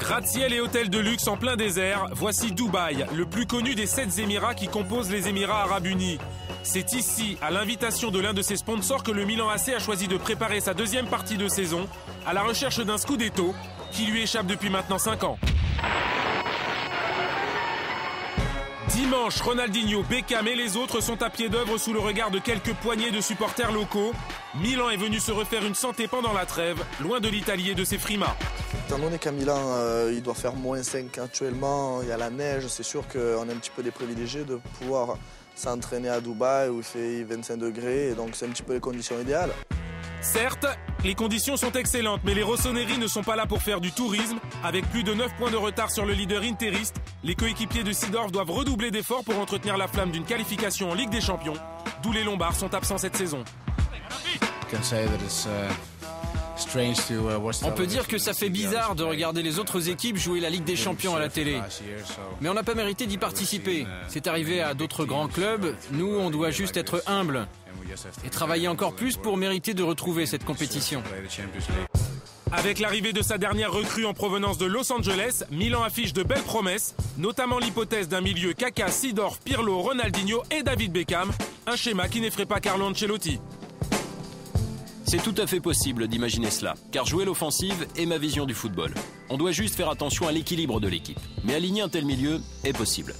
Gratte-ciel et hôtels de luxe en plein désert, voici Dubaï, le plus connu des 7 Émirats qui composent les Émirats Arabes Unis. C'est ici, à l'invitation de l'un de ses sponsors, que le Milan AC a choisi de préparer sa deuxième partie de saison, à la recherche d'un scudetto qui lui échappe depuis maintenant 5 ans. Dimanche, Ronaldinho, Beckham et les autres sont à pied d'œuvre sous le regard de quelques poignées de supporters locaux. Milan est venu se refaire une santé pendant la trêve, loin de l'Italie et de ses frimas. Étant donné qu'à Milan, il doit faire -5 actuellement, il y a la neige, c'est sûr qu'on est un petit peu des privilégiés de pouvoir s'entraîner à Dubaï où il fait 25 degrés, et donc c'est un petit peu les conditions idéales. Certes, les conditions sont excellentes, mais les Rossoneri ne sont pas là pour faire du tourisme. Avec plus de 9 points de retard sur le leader interiste, les coéquipiers de Seedorf doivent redoubler d'efforts pour entretenir la flamme d'une qualification en Ligue des Champions, d'où les Lombards sont absents cette saison. On peut dire que ça fait bizarre de regarder les autres équipes jouer la Ligue des Champions à la télé. Mais on n'a pas mérité d'y participer. C'est arrivé à d'autres grands clubs. Nous, on doit juste être humbles et travailler encore plus pour mériter de retrouver cette compétition. Avec l'arrivée de sa dernière recrue en provenance de Los Angeles, Milan affiche de belles promesses, notamment l'hypothèse d'un milieu Kaka, Seedorf, Pirlo, Ronaldinho et David Beckham, un schéma qui n'effraie pas Carlo Ancelotti. C'est tout à fait possible d'imaginer cela, car jouer l'offensive est ma vision du football. On doit juste faire attention à l'équilibre de l'équipe, mais aligner un tel milieu est possible.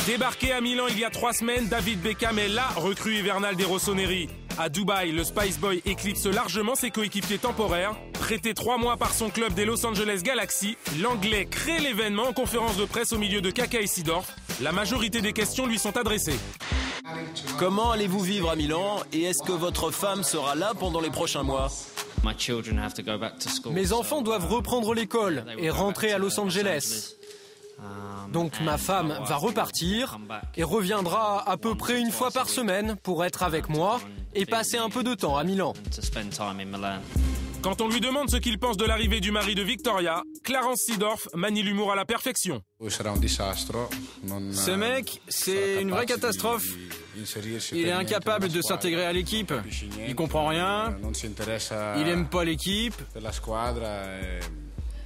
Débarqué à Milan il y a 3 semaines, David Beckham est la recrue hivernale des Rossoneri. À Dubaï, le Spice Boy éclipse largement ses coéquipiers temporaires. Prêté 3 mois par son club des Los Angeles Galaxy, l'Anglais crée l'événement en conférence de presse au milieu de Kaka et Seedorf. La majorité des questions lui sont adressées. Comment allez-vous vivre à Milan et est-ce que votre femme sera là pendant les prochains mois ? Mes enfants doivent reprendre l'école et rentrer à Los Angeles. Donc ma femme va repartir et reviendra à peu près 1 fois par semaine pour être avec moi et passer un peu de temps à Milan. Quand on lui demande ce qu'il pense de l'arrivée du mari de Victoria, Clarence Seedorf manie l'humour à la perfection. Ce mec, c'est une vraie catastrophe. Il est incapable de s'intégrer à l'équipe. Il comprend rien. Il aime pas l'équipe.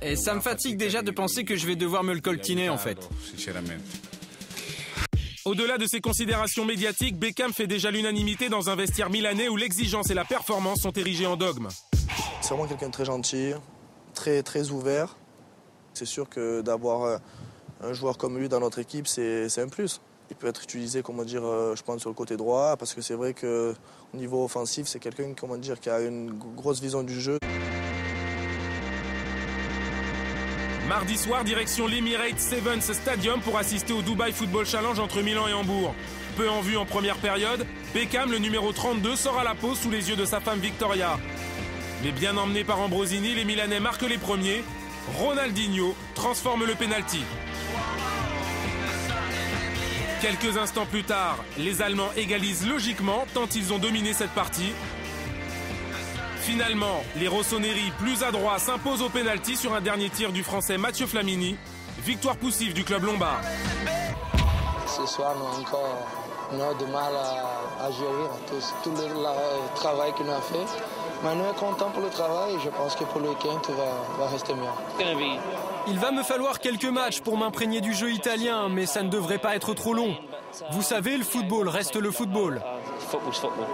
Et ça me fatigue déjà de penser que je vais devoir me le coltiner en fait. Au-delà de ses considérations médiatiques, Beckham fait déjà l'unanimité dans un vestiaire milanais où l'exigence et la performance sont érigées en dogme. C'est vraiment quelqu'un de très gentil, très ouvert. C'est sûr que d'avoir un joueur comme lui dans notre équipe, c'est un plus. Il peut être utilisé, je pense, sur le côté droit, parce que c'est vrai qu'au niveau offensif, c'est quelqu'un, qui a une grosse vision du jeu. Mardi soir, direction l'Emirates Sevens Stadium pour assister au Dubai Football Challenge entre Milan et Hambourg. Peu en vue en première période, Beckham, le numéro 32, sort à la pause sous les yeux de sa femme Victoria. Mais bien emmené par Ambrosini, les Milanais marquent les premiers. Ronaldinho transforme le pénalty. Quelques instants plus tard, les Allemands égalisent logiquement tant ils ont dominé cette partie. Finalement, les Rossoneri, plus adroits, s'imposent au pénalty sur un dernier tir du Français Mathieu Flamini. Victoire poussive du club lombard. Ce soir, on a du mal à gérer tout le travail qu'on a fait. Mais on est content pour le travail et je pense que pour le week-end, tout va rester mieux. Il va me falloir quelques matchs pour m'imprégner du jeu italien, mais ça ne devrait pas être trop long. Vous savez, le football reste le football. Football's football.